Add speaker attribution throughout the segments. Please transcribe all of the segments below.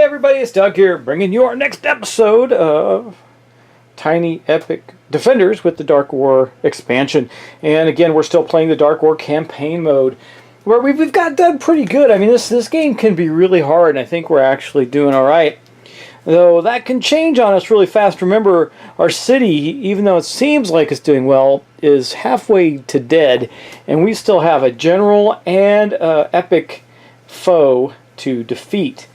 Speaker 1: everybody, it's Doug here, bringing you our next episode of Tiny Epic Defenders with the Dark War expansion. And again, we're still playing the Dark War campaign mode, where we've got done pretty good. I mean, this game can be really hard, and I think we're actually doing all right. Though that can change on us really fast. Remember, our city, even though it seems like it's doing well, is halfway to dead, and we still have a general and epic foe to defeat.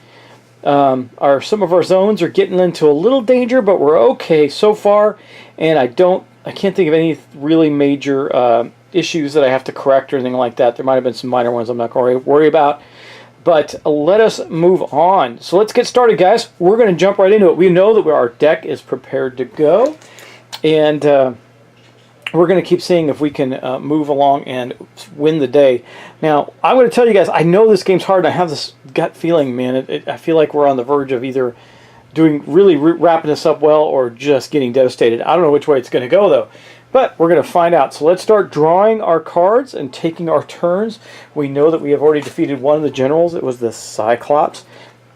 Speaker 1: Some of our zones are getting into a little danger, but we're okay so far, and I can't think of any really major issues that I have to correct or anything like that. There might have been some minor ones I'm not going to worry about. But let us move on. So let's get started, guys. We're going to jump right into it. We know that our deck is prepared to go. And we're going to keep seeing if we can move along and win the day. Now, I'm going to tell you guys, I know this game's hard. And I have this gut feeling, man. I feel like we're on the verge of either really wrapping this up well or just getting devastated. I don't know which way it's going to go, though. But we're going to find out. So let's start drawing our cards and taking our turns. We know that we have already defeated one of the generals. It was the Cyclops.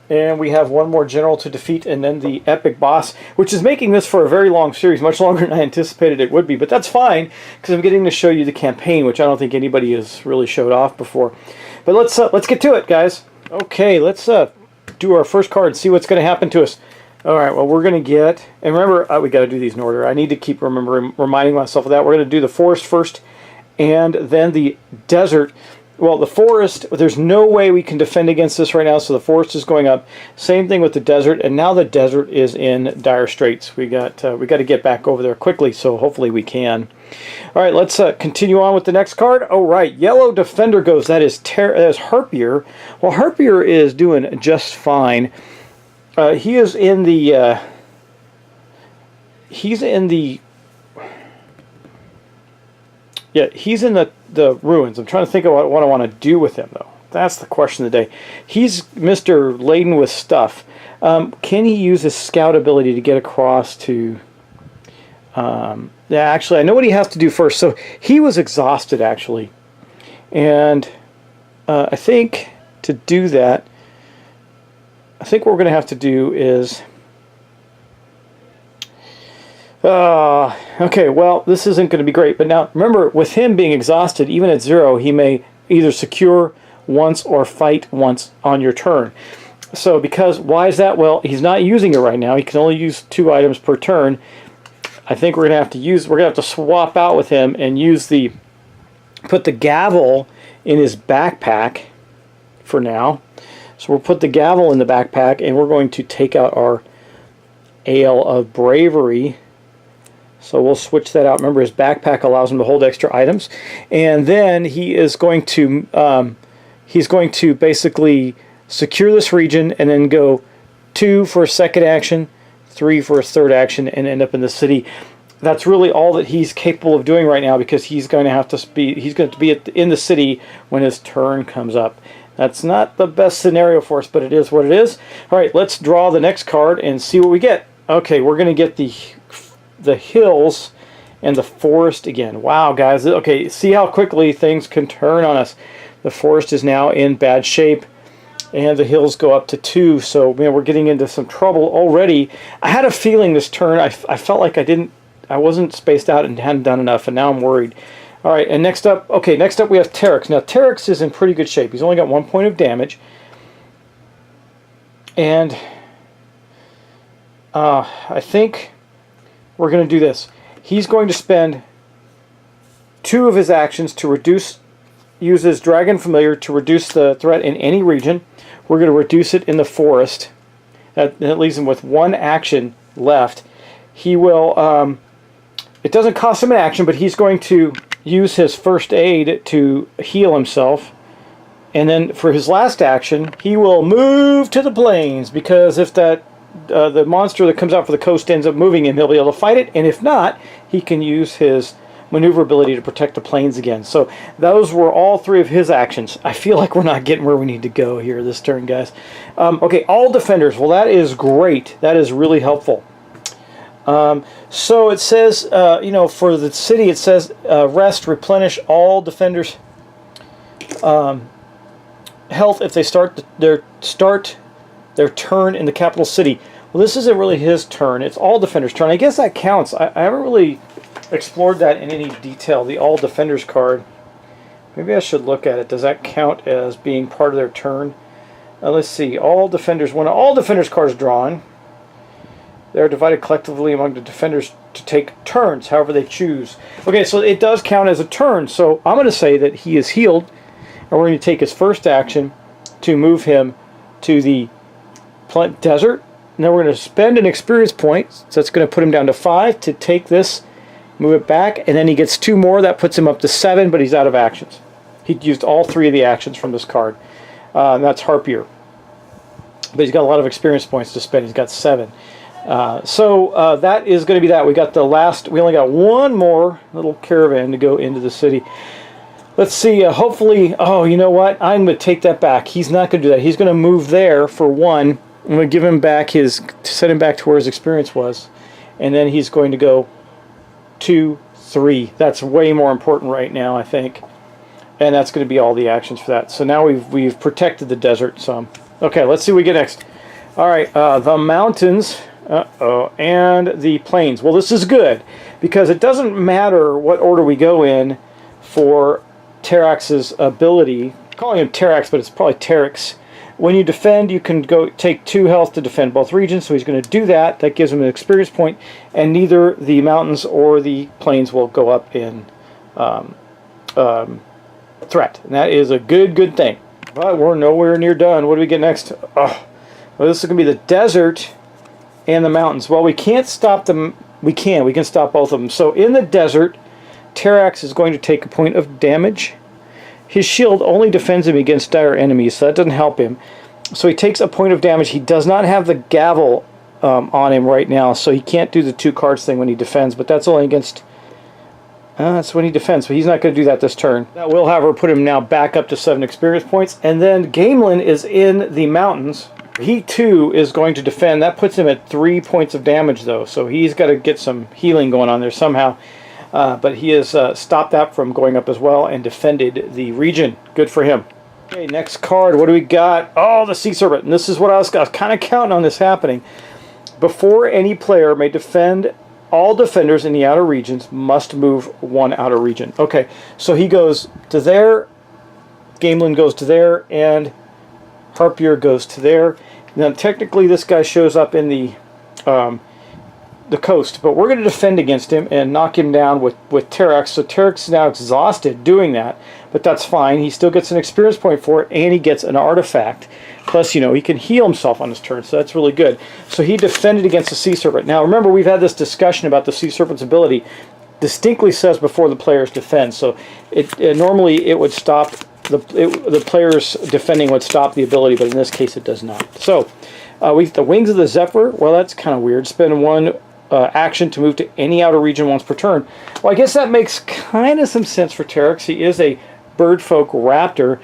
Speaker 1: And we have one more general to defeat, and then the epic boss, which is making this for a very long series, much longer than I anticipated it would be. But that's fine, because I'm getting to show you the campaign, which I don't think anybody has really showed off before. But let's get to it, guys. Okay, let's do our first card and see what's going to happen to us. All right, well, we're going to get, and remember, we got to do these in order. I need to keep reminding myself of that. We're going to do the forest first, and then the desert. Well, the forest, there's no way we can defend against this right now, so the forest is going up. Same thing with the desert, and now the desert is in dire straits. We got to get back over there quickly, so hopefully we can. All right, let's continue on with the next card. Oh, right, yellow defender goes. That is Harpier. Well, Harpier is doing just fine. He is in the, he's in the ruins. I'm trying to think of what I want to do with him, though. That's the question of the day. He's Mr. Laden with stuff. Can he use his scout ability to get across to, yeah, actually, I know what he has to do first. So he was exhausted, actually. And I think to do that, I think what we're going to have to do is... okay, well, this isn't going to be great. But now, remember, with him being exhausted, even at 0, he may either secure once or fight once on your turn. So, why is that? Well, he's not using it right now. He can only use 2 items per turn. I think we're going to have to swap out with him and put the gavel in his backpack for now. So we'll put the gavel in the backpack, and we're going to take out our Ale of Bravery. So we'll switch that out. Remember, his backpack allows him to hold extra items. And then he is going to basically secure this region and then go 2 for a second action, 3 for a third action, and end up in the city. That's really all that he's capable of doing right now, because he's going to be in the city when his turn comes up. That's not the best scenario for us, but it is what it is. All right, let's draw the next card and see what we get. Okay, we're going to get the hills and the forest again. Wow, guys. Okay, see how quickly things can turn on us. The forest is now in bad shape, and the hills go up to 2. So, man, we're getting into some trouble already. I had a feeling this turn, I felt like I wasn't spaced out and hadn't done enough, and now I'm worried. All right, and next up we have Terex. Now, Terex is in pretty good shape. He's only got 1 point of damage. And I think we're going to do this. He's going to spend 2 of his actions to use his Dragon Familiar to reduce the threat in any region. We're going to reduce it in the forest. That leaves him with 1 action left. He will, it doesn't cost him an action, but he's going to use his first aid to heal himself. And then for his last action, he will move to the plains, because if the monster that comes out for the coast ends up moving him, he'll be able to fight it. And if not, he can use his maneuverability to protect the plains again. So those were all 3 of his actions. I feel like we're not getting where we need to go here this turn, guys. Okay, all defenders. Well, that is great. That is really helpful. So it says, for the city, it says rest, replenish all defenders' health if they start their turn in the capital city. Well, this isn't really his turn. It's all defenders' turn. I guess that counts. I haven't really explored that in any detail, the all defenders card. Maybe I should look at it. Does that count as being part of their turn? Let's see. All defenders. When all defenders cards drawn, they are divided collectively among the defenders to take turns, however they choose. Okay, so it does count as a turn. So I'm going to say that he is healed, and we're going to take his first action to move him to the desert. And then we're going to spend an experience point, so that's going to put him down to 5 to take this, move it back, and then he gets 2 more. That puts him up to 7, but he's out of actions. He used all 3 of the actions from this card. And that's Harpier. But he's got a lot of experience points to spend. He's got 7. So that is going to be that. We only got 1 more little caravan to go into the city. Let's see, hopefully, oh, you know what? I'm going to take that back. He's not going to do that. He's going to move there for 1. I'm going to give him back set him back to where his experience was. And then he's going to go 2, 3. That's way more important right now, I think. And that's going to be all the actions for that. So now we've protected the desert some. Okay, let's see what we get next. All right, the mountains and the plains. Well, this is good because it doesn't matter what order we go in for Terax's ability. I'm calling him Terax, but it's probably Terex. When you defend, you can go take 2 health to defend both regions, so he's going to do that. That gives him an experience point, and neither the mountains or the plains will go up in threat. And that is a good thing. But we're nowhere near done. What do we get next? Oh, well, this is going to be the desert and the mountains. Well, we can't stop them. We can stop both of them. So in the desert, Terax is going to take a point of damage. His shield only defends him against dire enemies, so that doesn't help him. So he takes a point of damage. He does not have the gavel on him right now, so he can't do the 2 cards thing when he defends, but that's only against... that's when he defends, so he's not going to do that this turn. That will, however, put him now back up to 7 experience points. And then Gamelin is in the mountains. He, too, is going to defend. That puts him at 3 points of damage, though, so he's got to get some healing going on there somehow. But he has stopped that from going up as well and defended the region. Good for him. Okay, next card. What do we got? Oh, the Sea Serpent. And this is what I was kind of counting on this happening. Before any player may defend, all defenders in the outer regions must move 1 outer region. Okay, so he goes to there, Gamelin goes to there, and Harpier goes to there. Now, technically, this guy shows up in the coast, but we're going to defend against him and knock him down with Terax. So Terax is now exhausted doing that, but that's fine. He still gets an experience point for it, and he gets an artifact. Plus, you know, he can heal himself on his turn, so that's really good. So he defended against the Sea Serpent. Now, remember, we've had this discussion about the Sea Serpent's ability. Distinctly says before the players defend, so normally it would stop, the players defending would stop the ability, but in this case it does not. So, the Wings of the Zephyr, well, that's kind of weird. Spend 1 action to move to any outer region once per turn. Well, I guess that makes kind of some sense for Terex. He is a birdfolk raptor,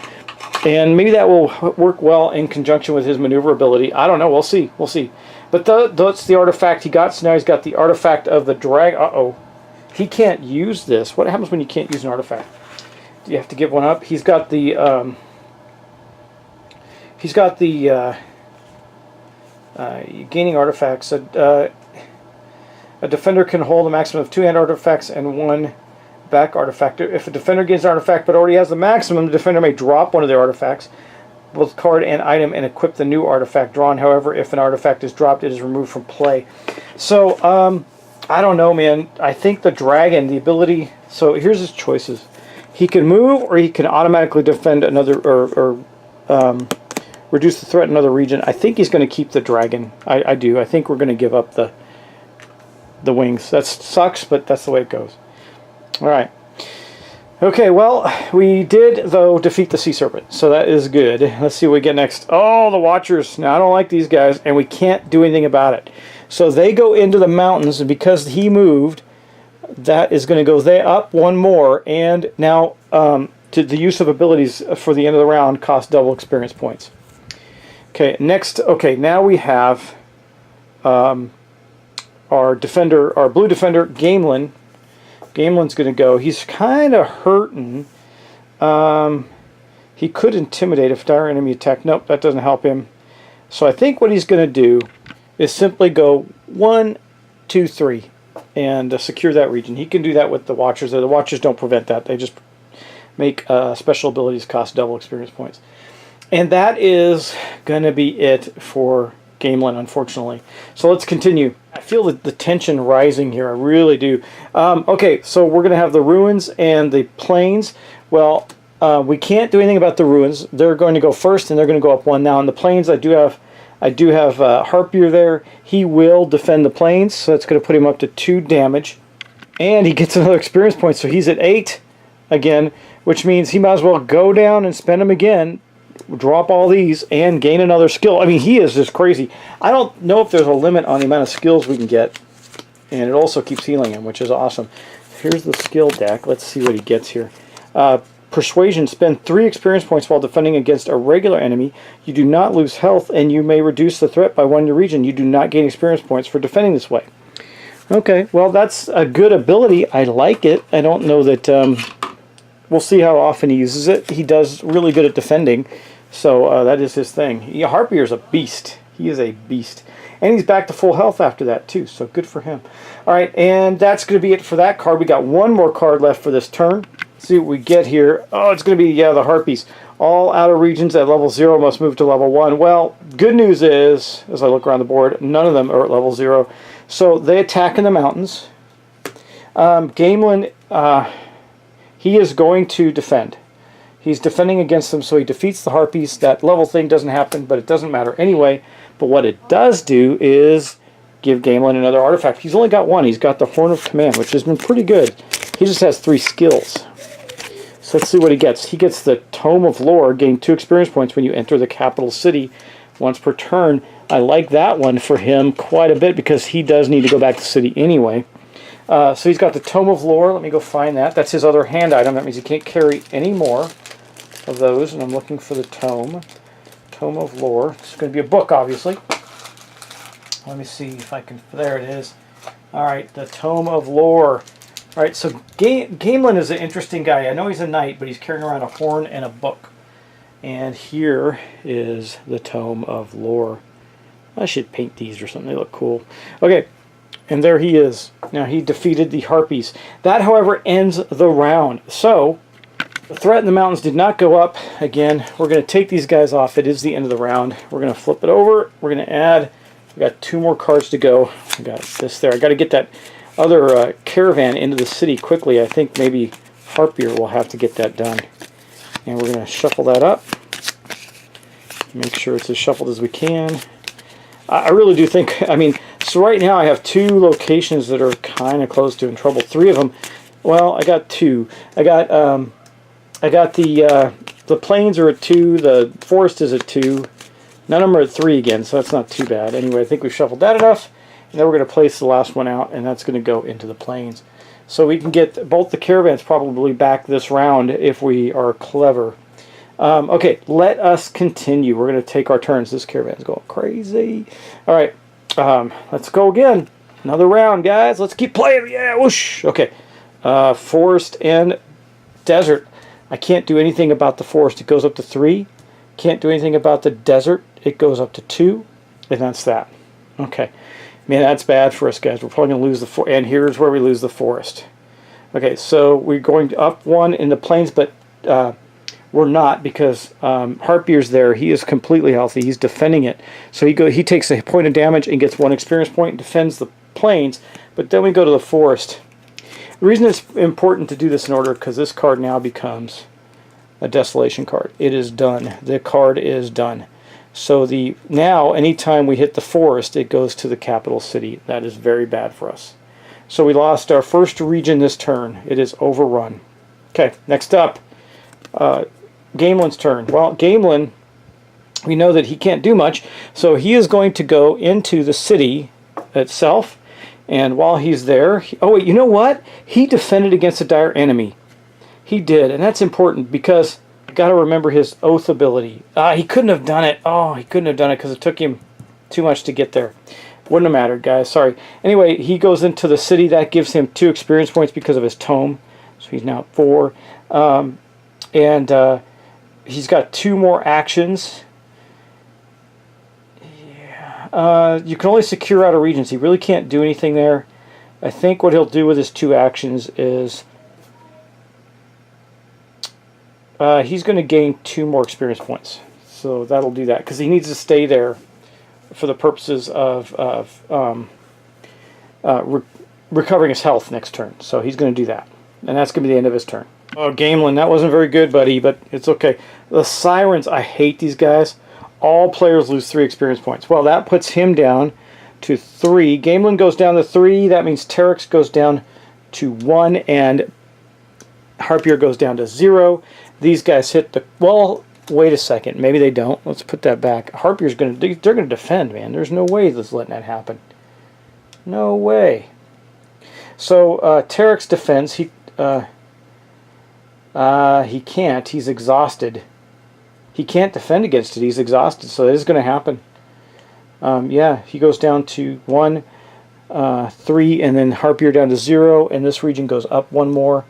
Speaker 1: and maybe that will work well in conjunction with his maneuverability. I don't know. We'll see. We'll see. But that's the artifact he got. So now he's got the artifact of the drag. Uh-oh. He can't use this. What happens when you can't use an artifact? Do you have to give one up? He's got the... gaining artifacts. A defender can hold a maximum of 2 hand artifacts and 1 back artifact. If a defender gains an artifact but already has the maximum, the defender may drop one of their artifacts, both card and item, and equip the new artifact drawn. However, if an artifact is dropped, it is removed from play. So, I don't know, man. I think the dragon, the ability... So, here's his choices. He can move, or he can automatically defend another... reduce the threat in another region. I think he's going to keep the dragon. I do. I think we're going to give up the wings. That sucks, but that's the way it goes. Alright. Okay, well, we did, though, defeat the Sea Serpent, so that is good. Let's see what we get next. Oh, the Watchers. Now, I don't like these guys, and we can't do anything about it. So they go into the mountains, and because he moved, that is going to go up 1 more, and now to the use of abilities for the end of the round cost double experience points. Okay, next, okay, now we have our defender, our blue defender, Gamelin. Gamelin's going to go. He's kind of hurting. He could intimidate if dire enemy attack. Nope, that doesn't help him. So I think what he's going to do is simply go 1, 2, 3 and secure that region. He can do that with the Watchers. The Watchers don't prevent that. They just make special abilities cost double experience points. And that is going to be it for Gamelin, unfortunately. So let's continue. I feel the tension rising here. I really do. Okay, so we're going to have the Ruins and the Plains. Well, we can't do anything about the Ruins. They're going to go first, and they're going to go up 1 now. In the Plains, I do have Harpier there. He will defend the Plains, so that's going to put him up to 2 damage. And he gets another experience point, so he's at 8 again, which means he might as well go down and spend them again, drop all these, and gain another skill. I mean, he is just crazy. I don't know if there's a limit on the amount of skills we can get, and it also keeps healing him, which is awesome. Here's the skill deck. Let's see what he gets here. Persuasion, spend 3 experience points while defending against a regular enemy. You do not lose health, and you may reduce the threat by 1 in your region. You do not gain experience points for defending this way. Okay, well, that's a good ability. I like it. I don't know that... we'll see how often he uses it. He does really good at defending, so that is his thing. Harpier's a beast. He is a beast. And he's back to full health after that, too, so good for him. All right, and that's going to be it for that card. We got 1 more card left for this turn. Let's see what we get here. Oh, it's going to be, yeah, the Harpies. All outer regions at level 0 must move to level 1. Well, good news is, as I look around the board, none of them are at level 0. So they attack in the mountains. Gamelin, he is going to defend. He's defending against them, so he defeats the Harpies. That level thing doesn't happen, but it doesn't matter anyway. But what it does do is give Gamelin another artifact. He's only got 1. He's got the Horn of Command, which has been pretty good. He just has 3 skills. So let's see what he gets. He gets the Tome of Lore, gain 2 experience points when you enter the capital city once per turn. I like that one for him quite a bit because he does need to go back to the city anyway. So he's got the Tome of Lore. Let me go find that. That's his other hand item. That means he can't carry any more of those. And I'm looking for the Tome. Tome of Lore. It's going to be a book, obviously. Let me see if I can... There it is. All right, the Tome of Lore. All right, so Gamelin is an interesting guy. I know he's a knight, but he's carrying around a horn and a book. And here is the Tome of Lore. I should paint these or something. They look cool. Okay. And there he is. Now he defeated the Harpies. That, however, ends the round. So, the threat in the mountains did not go up. Again, we're going to take these guys off. It is the end of the round. We're going to flip it over. We're going to add... We got 2 more cards to go. I got this there. I got to get that other caravan into the city quickly. I think maybe Harpier will have to get that done. And we're going to shuffle that up. Make sure it's as shuffled as we can. I really do think... I mean... So right now I have 2 locations that are kind of close to in trouble. 3 of them, well, I got 2. I got the plains are at 2. The forest is at 2. None of them are at 3 again, so that's not too bad. Anyway, I think we've shuffled that enough, and then we're going to place the last one out, and that's going to go into the plains. So we can get both the caravans probably back this round if we are clever. Okay, let us continue. We're going to take our turns. This caravan's going crazy. All right. Let's go again. Another round, guys. Let's keep playing. Yeah, whoosh. Okay. Forest and desert. I can't do anything about the forest. It goes up to 3. Can't do anything about the desert. It goes up to 2. And that's that. Okay. Man, that's bad for us, guys. We're probably going to lose the forest. And here's where we lose the forest. Okay, so we're going up 1 in the plains, but we're not because Harpier's there. He is completely healthy. He's defending it. So he takes a point of damage and gets 1 experience point and defends the plains. But then we go to the forest. The reason it's important to do this in order because this card now becomes a desolation card. It is done. The card is done. So now anytime we hit the forest, it goes to the capital city. That is very bad for us. So we lost our first region this turn. It is overrun. Okay, next up. Gamelin's turn. Well, Gamelin, we know that he can't do much, so he is going to go into the city itself, and while he's there... oh, wait, you know what? He defended against a dire enemy. He did, and that's important because you got to remember his oath ability. He couldn't have done it. Oh, he couldn't have done it because it took him too much to get there. Wouldn't have mattered, guys. Sorry. Anyway, he goes into the city. That gives him 2 experience points because of his tome, so he's now at 4. And he's got 2 more actions. You can only secure out of regions. He really can't do anything there. I think what he'll do with his 2 actions is he's going to gain 2 more experience points. So that'll do that, because he needs to stay there for the purposes of recovering his health next turn. So he's going to do that. And that's going to be the end of his turn. Oh, Gamelin, that wasn't very good, buddy, but it's okay. The Sirens, I hate these guys. All players lose 3 experience points. Well, that puts him down to 3. Gamelin goes down to 3. That means Terex goes down to 1, and Harpier goes down to 0. These guys hit the... Well, wait a second. Maybe they don't. Let's put that back. Harpier's going to... They're going to defend, man. There's no way that's letting that happen. No way. So, Terex defends. He can't. He's exhausted. He can't defend against it. He's exhausted, so it is going to happen. Yeah, he goes down to 1, 3, and then Harpier down to 0, and this region goes up 1 more,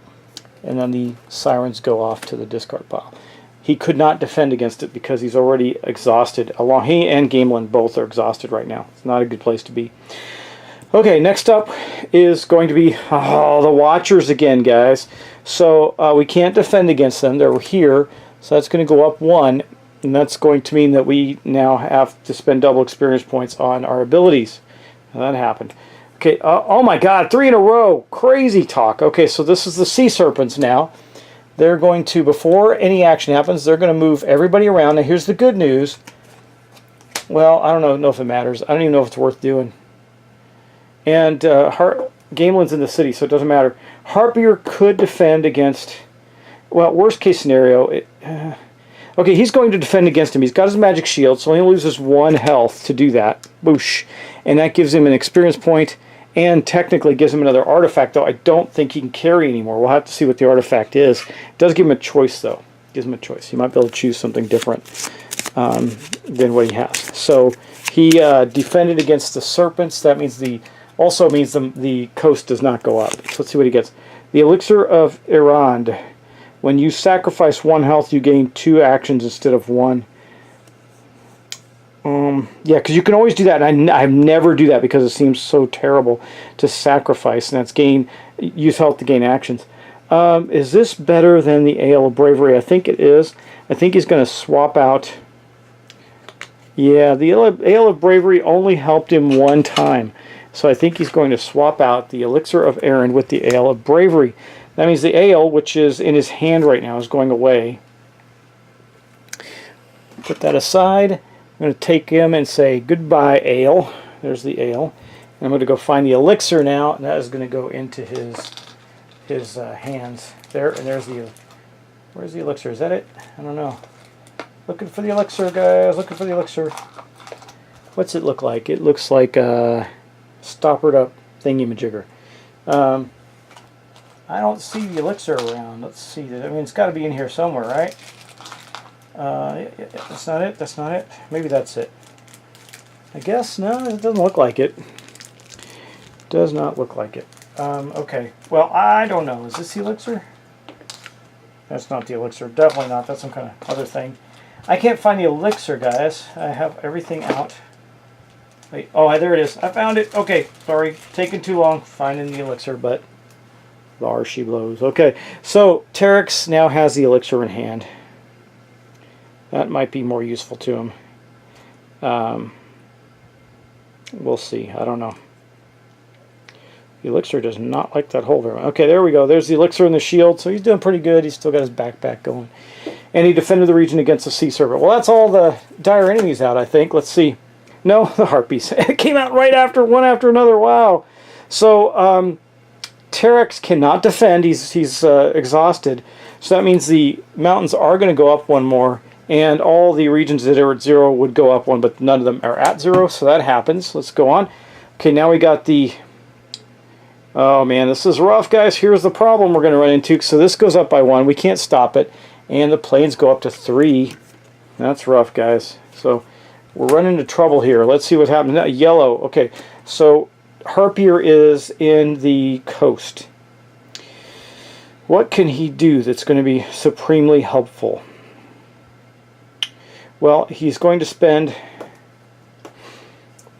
Speaker 1: and then the Sirens go off to the discard pile. He could not defend against it because he's already exhausted. He and Gamelin both are exhausted right now. It's not a good place to be. Okay, next up is going to be the Watchers again, guys. So we can't defend against them. They're here, so that's going to go up 1, and that's going to mean that we now have to spend double experience points on our abilities. Now, that happened. Okay, oh my god, 3 in a row. Crazy talk. Okay, so this is the Sea Serpents now. They're going to, before any action happens, they're going to move everybody around. Now, here's the good news. Well, I don't know if it matters. I don't even know if it's worth doing. And Gamelin's in the city, so it doesn't matter. Harpier could defend against... Well, worst case scenario... okay, he's going to defend against him. He's got his magic shield, so he loses 1 health to do that. Boosh. And that gives him an experience point, and technically gives him another artifact, though I don't think he can carry anymore. We'll have to see what the artifact is. It does give him a choice, though. It gives him a choice. He might be able to choose something different than what he has. So he defended against the serpents. That means also means the coast does not go up. So let's see what he gets. The Elixir of Erand. When you sacrifice 1 health, you gain 2 actions instead of 1. Yeah, because you can always do that, and I never do that because it seems so terrible to sacrifice, and that's use health to gain actions. Is this better than the Ale of Bravery? I think it is. I think he's going to swap out... Yeah, the Ale of Bravery only helped him 1 time. So I think he's going to swap out the Elixir of Errand with the Ale of Bravery. That means the ale, which is in his hand right now, is going away. Put that aside. I'm going to take him and say, goodbye, ale. There's the ale. And I'm going to go find the elixir now, and that is going to go into his hands. There, and there's the... Where's the elixir? Is that it? I don't know. Looking for the elixir, guys. Looking for the elixir. What's it look like? It looks like a stoppered up thingy-majigger. I don't see the elixir around. Let's see. I mean, it's got to be in here somewhere, right? That's not it. That's not it. Maybe that's it. I guess, no, it doesn't look like it. Does not look like it. Okay. Well, I don't know. Is this the elixir? That's not the elixir. Definitely not. That's some kind of other thing. I can't find the elixir, guys. I have everything out. Wait. Oh, there it is. I found it. Okay. Sorry. Taking too long finding the elixir, but... Lars, she blows. Okay. So, Terex now has the elixir in hand. That might be more useful to him. We'll see. I don't know. The elixir does not like that hole very much. Okay, there we go. There's the elixir and the shield. So he's doing pretty good. He's still got his backpack going. And he defended the region against the sea serpent. Well, that's all the dire enemies out, I think. Let's see. No, the harpies. It came out right after one after another. Wow. So Terex cannot defend. He's exhausted. So that means the mountains are going to go up 1 more. And all the regions that are at 0 would go up 1, but none of them are at 0, so that happens. Let's go on. Okay, now we got the... Oh man, this is rough, guys. Here's the problem we're going to run into. So this goes up by 1. We can't stop it. And the planes go up to 3. That's rough, guys. So we're running into trouble here. Let's see what happens. Now, yellow. Okay, so Harpier is in the coast. What can he do that's going to be supremely helpful? Well, he's going to spend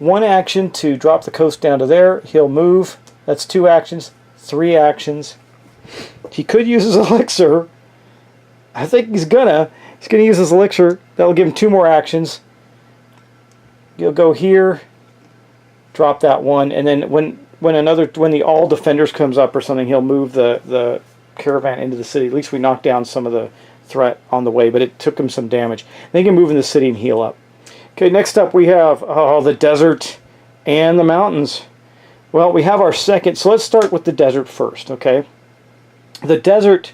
Speaker 1: 1 action to drop the coast down to there. He'll move. That's 2 actions. 3 actions. He could use his elixir. I think he's gonna use his elixir. That'll give him 2 more actions. He'll go here, drop that 1, and then when the all defenders comes up or something, he'll move the caravan into the city. At least we knocked down some of the threat on the way, but it took him some damage. Then he can move in the city and heal up. Okay, next up we have the desert and the mountains. Well, we have our second, so let's start with the desert first, okay? The desert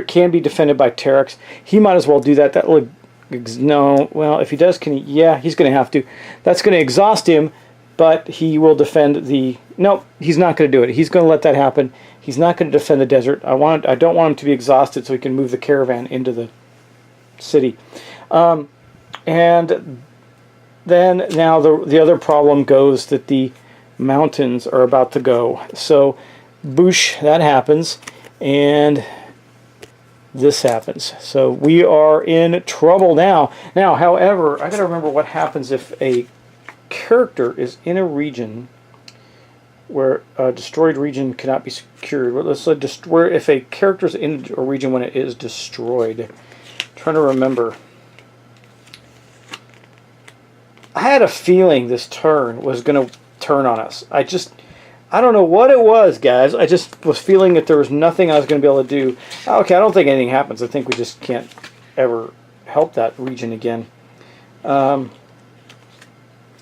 Speaker 1: can be defended by Terex. He might as well do that. That would, no, well, if he does, can he? Yeah, he's going to have to. That's going to exhaust him, but he will defend the, no, he's not going to do it. He's going to let that happen. He's not going to defend the desert. I don't want him to be exhausted so he can move the caravan into the city. And then now the other problem goes that the mountains are about to go. So, boosh, that happens, and this happens. So we are in trouble now. Now, however, I got to remember what happens if a character is in a region where a destroyed region cannot be secured. Let's say if a character is in a region when it is destroyed. I'm trying to remember. I had a feeling this turn was going to turn on us. I don't know what it was, guys. I just was feeling that there was nothing I was going to be able to do. Okay, I don't think anything happens. I think we just can't ever help that region again. Yeah,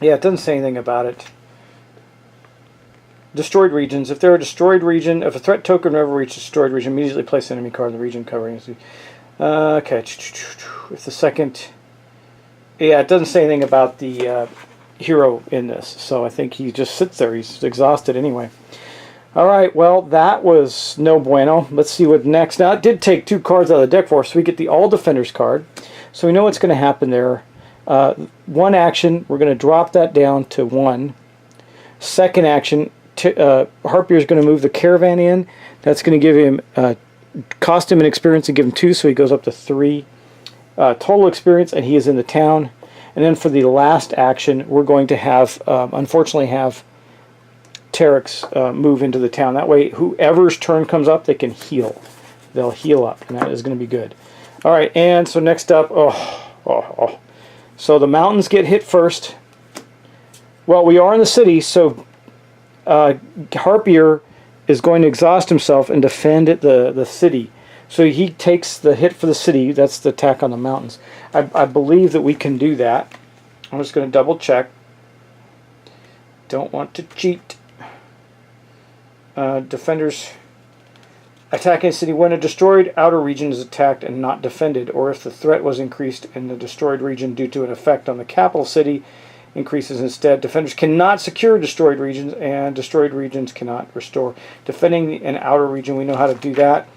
Speaker 1: it doesn't say anything about it. Destroyed regions. If they're a destroyed region, if a threat token ever reaches a destroyed region, immediately place an enemy card in the region covering it. Okay. If the second... Yeah, it doesn't say anything about the hero in this, so I think he just sits there. He's exhausted anyway. Alright, well, that was no bueno. Let's see what next. Now, it did take 2 cards out of the deck for us, so we get the All Defenders card. So we know what's going to happen there. 1 action, we're going to drop that down to 1. Second action, Harpier is going to move the caravan in. That's going to give him, cost him an experience and give him 2, so he goes up to 3. Total experience, and he is in the town. And then for the last action, we're going to have, unfortunately, have Terex move into the town. That way, whoever's turn comes up, they can heal. They'll heal up, and that is going to be good. All right, and so next up, so the mountains get hit first. Well, we are in the city, so Harpier is going to exhaust himself and defend the city. So he takes the hit for the city. That's the attack on the mountains. I believe that we can do that. I'm just going to double check. Don't want to cheat. Defenders attacking a city when a destroyed outer region is attacked and not defended, or if the threat was increased in the destroyed region due to an effect on the capital city increases instead. Defenders cannot secure destroyed regions, and destroyed regions cannot restore. Defending an outer region, we know how to do that.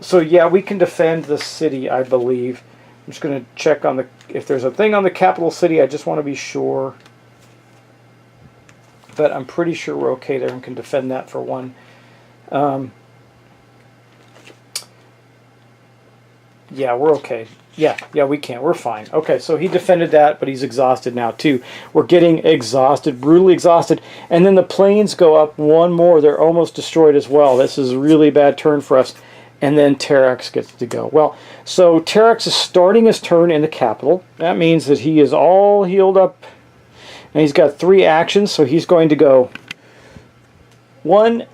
Speaker 1: So yeah, we can defend the city, I believe. I'm just going to check on if there's a thing on the capital city. I just want to be sure. But I'm pretty sure we're okay there and can defend that for 1. Yeah, we're okay. Yeah, we can. We're fine. Okay, so he defended that, but he's exhausted now too. We're getting exhausted, brutally exhausted. And then the planes go up 1 more. They're almost destroyed as well. This is a really bad turn for us. And then Terex gets to go. Well, so Terex is starting his turn in the capital. That means that he is all healed up. And he's got 3 actions, so he's going to go 1,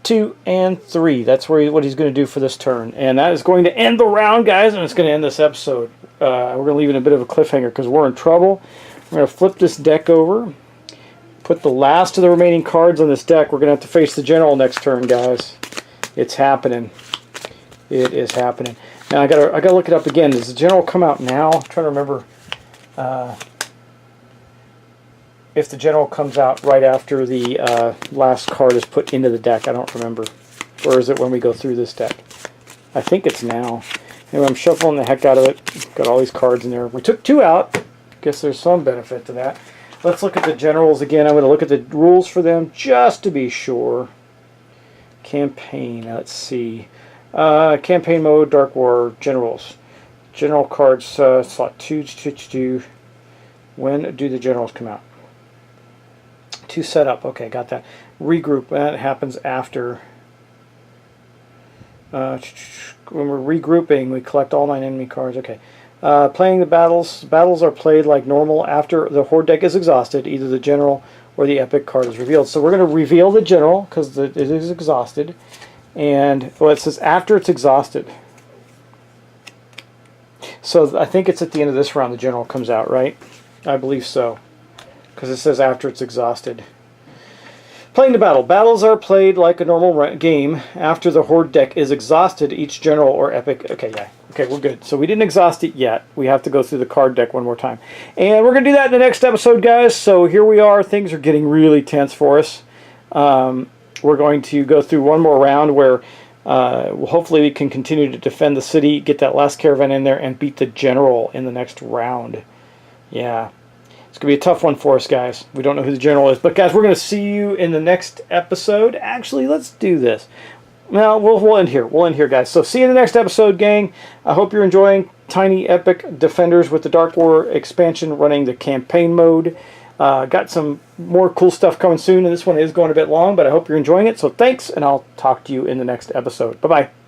Speaker 1: 2, and 3. That's what he's going to do for this turn. And that is going to end the round, guys, and it's going to end this episode. We're going to leave it in a bit of a cliffhanger because we're in trouble. We're going to flip this deck over. Put the last of the remaining cards on this deck. We're going to have to face the general next turn, guys. It's happening. It is happening. Now I gotta look it up again. Does the general come out now? I'm trying to remember if the general comes out right after the last card is put into the deck. I don't remember. Or is it when we go through this deck? I think it's now. Anyway, I'm shuffling the heck out of it. Got all these cards in there. We took 2 out. Guess there's some benefit to that. Let's look at the generals again. I'm going to look at the rules for them just to be sure. Campaign. Let's see. Campaign mode, Dark War, generals. General cards, slot 2, When do the generals come out? To set up. Okay, got that. Regroup. That happens after. When we're regrouping, we collect all 9 enemy cards. Okay. Playing the battles. Battles are played like normal after the horde deck is exhausted. Either the general or the epic card is revealed. So we're going to reveal the general because it is exhausted. And well, it says after it's exhausted. So I think it's at the end of this round the general comes out, right? I believe so. Because it says after it's exhausted. Playing the battle. Battles are played like a normal game. After the horde deck is exhausted, each general or epic... Okay, yeah. Okay, we're good. So we didn't exhaust it yet. We have to go through the card deck one more time. And we're going to do that in the next episode, guys. So here we are. Things are getting really tense for us. We're going to go through one more round where hopefully we can continue to defend the city, get that last caravan in there, and beat the general in the next round. Yeah. It's going to be a tough one for us, guys. We don't know who the general is. But, guys, we're going to see you in the next episode. Actually, let's do this. Well, we'll end here. We'll end here, guys. So, see you in the next episode, gang. I hope you're enjoying Tiny Epic Defenders with the Dark War expansion running the campaign mode. Got some more cool stuff coming soon, and this one is going a bit long, but I hope you're enjoying it. So, thanks, and I'll talk to you in the next episode. Bye-bye.